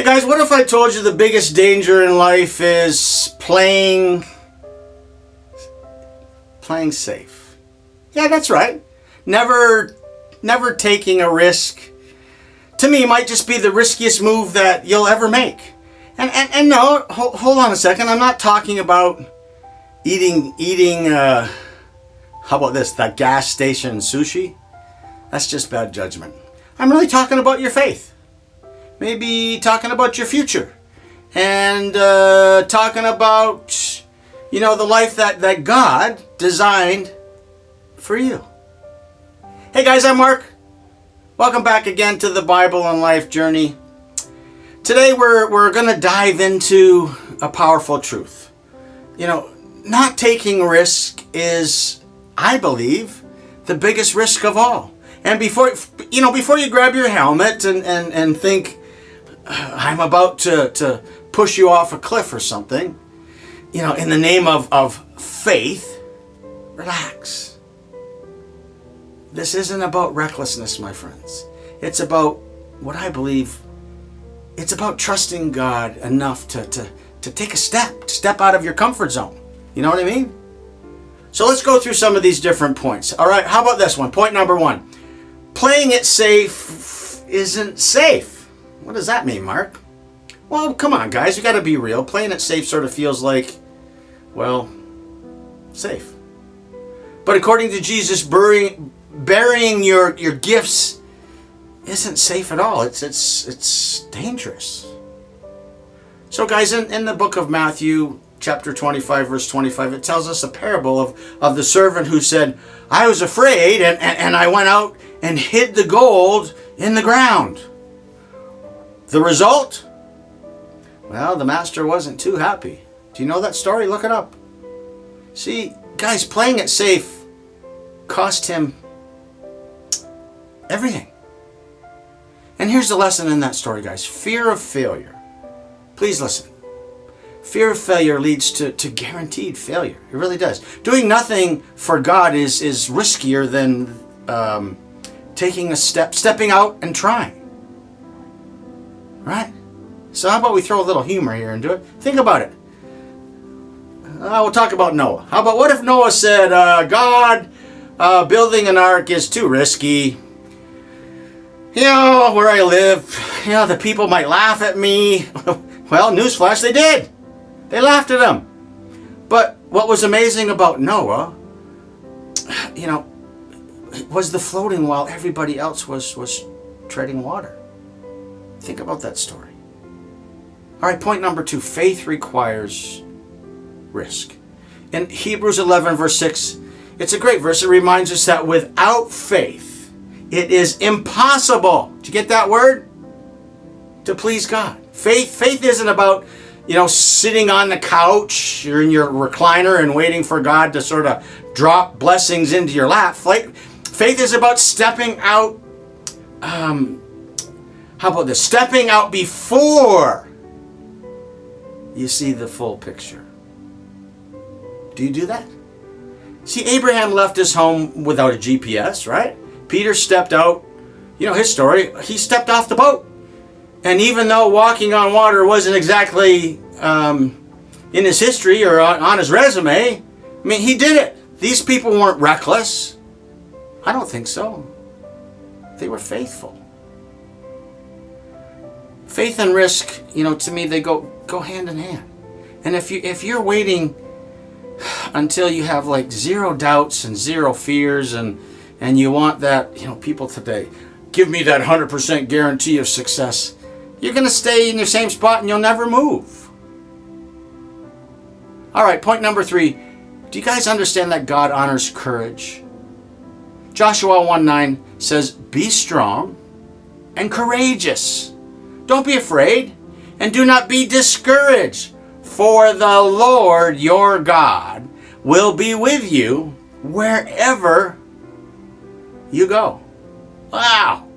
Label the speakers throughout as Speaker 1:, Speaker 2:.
Speaker 1: Hey guys, what if I told you the biggest danger in life is playing safe? Yeah, that's right. Never taking a risk, to me, might just be the riskiest move that you'll ever make. And no, hold on a second. I'm not talking about eating how about this, that gas station sushi? That's just bad judgment. I'm really talking about your faith. Maybe talking about your future. And talking about, the life that God designed for you. Hey guys, I'm Mark. Welcome back again to the Bible and Life Journey. Today we're going to dive into a powerful truth. Not taking risk is, I believe, the biggest risk of all. And before you grab your helmet and think, I'm about to push you off a cliff or something, in the name of faith, relax. This isn't about recklessness, my friends. It's about what I believe. It's about trusting God enough to take a step out of your comfort zone. You know what I mean? So let's go through some of these different points. All right, how about this one? Point number 1. Playing it safe isn't safe. What does that mean, Mark? Well, come on, guys. You got to be real. Playing it safe sort of feels like, well, safe. But according to Jesus, burying your gifts isn't safe at all. It's dangerous. So guys, in the book of Matthew, chapter 25, verse 25, it tells us a parable of the servant who said, I was afraid and I went out and hid the gold in the ground. The result? Well, the master wasn't too happy. Do you know that story? Look it up. See, guys, playing it safe cost him everything. And here's the lesson in that story, guys. Fear of failure. Please listen. Fear of failure leads to guaranteed failure. It really does. Doing nothing for God is riskier than stepping out and trying. Right? So how about we throw a little humor here into it? Think about it. We'll talk about Noah. How about what if Noah said, God, building an ark is too risky. Where I live, the people might laugh at me. Well, newsflash, they did. They laughed at him. But what was amazing about Noah, was the floating while everybody else was treading water. Think about that story. All right, point number 2, faith requires risk. In Hebrews 11, verse 6, it's a great verse. It reminds us that without faith, it is impossible, did you get that word? To please God. Faith isn't about, sitting on the couch or in your recliner and waiting for God to sort of drop blessings into your lap. Faith is about stepping out, how about this? Stepping out before you see the full picture. Do you do that? See, Abraham left his home without a GPS, right? Peter stepped out, his story, he stepped off the boat. And even though walking on water wasn't exactly in his history or on his resume, he did it. These people weren't reckless. I don't think so. They were faithful. Faith and risk, to me, they go hand in hand. And if you're waiting until you have like zero doubts and zero fears and you want that, people today, give me that 100% guarantee of success, you're going to stay in your same spot and you'll never move. All right, point number 3. Do you guys understand that God honors courage? Joshua 1:9 says, be strong and courageous. Don't be afraid and do not be discouraged, for the Lord your God will be with you wherever you go. Wow.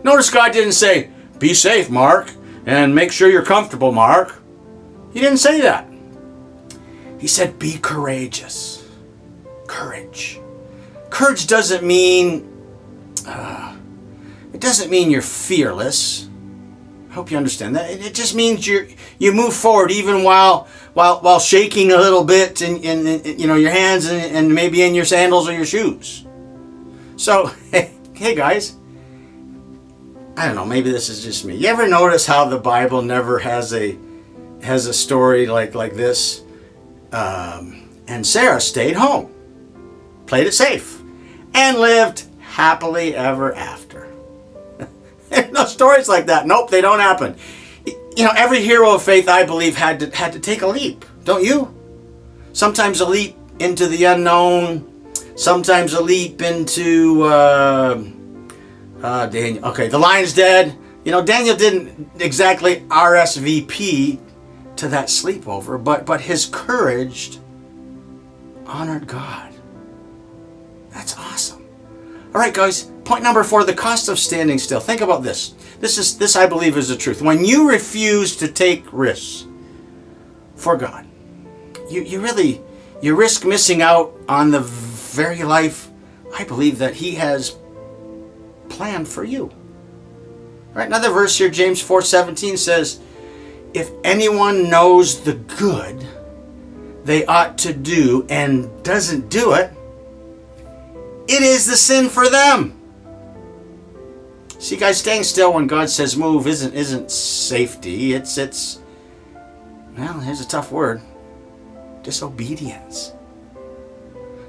Speaker 1: Notice God didn't say, be safe, Mark, and make sure you're comfortable, Mark. He didn't say that. He said, be courageous. Courage. Courage doesn't mean, you're fearless. Hope you understand that. It just means you move forward even while shaking a little bit in your hands and maybe in your sandals or your shoes. So hey guys, I don't know, maybe this is just me. You ever notice how the Bible never has a story like this? And Sarah stayed home, played it safe, and lived happily ever after. There's no stories like that. Nope, they don't happen. Every hero of faith, I believe, had to take a leap. Don't you? Sometimes a leap into the unknown. Sometimes a leap into Daniel. Okay, the lion's dead. Daniel didn't exactly RSVP to that sleepover, but his courage honored God. That's awesome. All right, guys. Point number 4, the cost of standing still. Think about this. This I believe is the truth. When you refuse to take risks for God, you risk missing out on the very life I believe that He has planned for you. Right? Another verse here, James 4:17 says, if anyone knows the good they ought to do and doesn't do it, it is the sin for them. See, guys, staying still when God says move isn't safety. It's well, here's a tough word. Disobedience.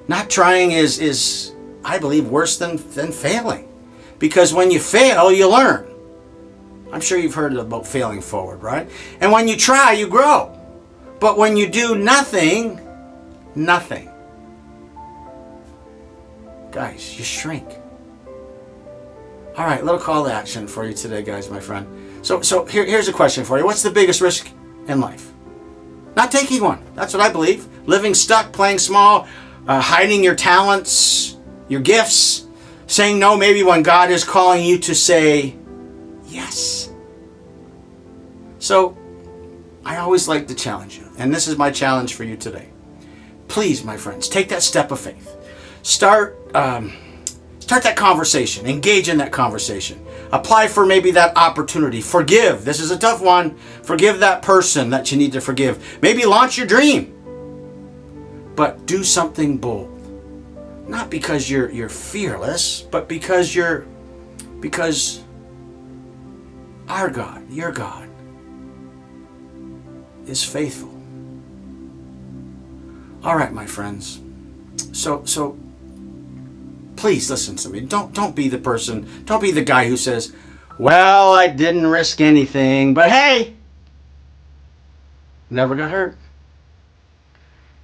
Speaker 1: Not trying is I believe worse than failing. Because when you fail, you learn. I'm sure you've heard about failing forward, right? And when you try, you grow. But when you do nothing, guys, you shrink. All right, little call to action for you today, guys, my friend. So here's a question for you. What's the biggest risk in life? Not taking one. That's what I believe. Living stuck, playing small, hiding your talents, your gifts, saying no maybe when God is calling you to say yes. So I always like to challenge you, and this is my challenge for you today. Please, my friends, take that step of faith. Start that conversation. Engage in that conversation. Apply for maybe that opportunity. Forgive. This is a tough one. Forgive that person that you need to forgive. Maybe launch your dream. But do something bold. Not because you're fearless, but because our God, your God, is faithful. All right, my friends. So please listen to me. Don't be the person, don't be the guy who says, well, I didn't risk anything, but hey, never got hurt.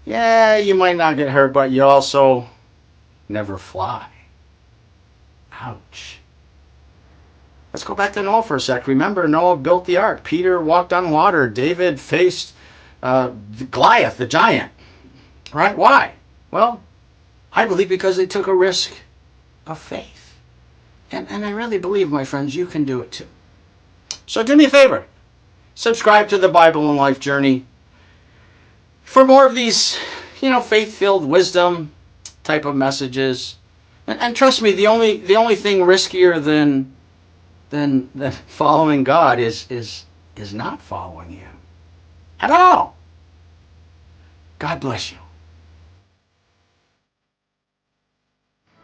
Speaker 1: Yeah, you might not get hurt, but you also never fly. Ouch. Let's go back to Noah for a sec. Remember, Noah built the ark. Peter walked on water. David faced Goliath, the giant. Right? Why? Well, I believe because they took a risk of faith. And I really believe, my friends, you can do it too. So do me a favor. Subscribe to the Bible and Life Journey for more of these, faith-filled wisdom type of messages. And trust me, the only thing riskier than following God is not following Him at all. God bless you.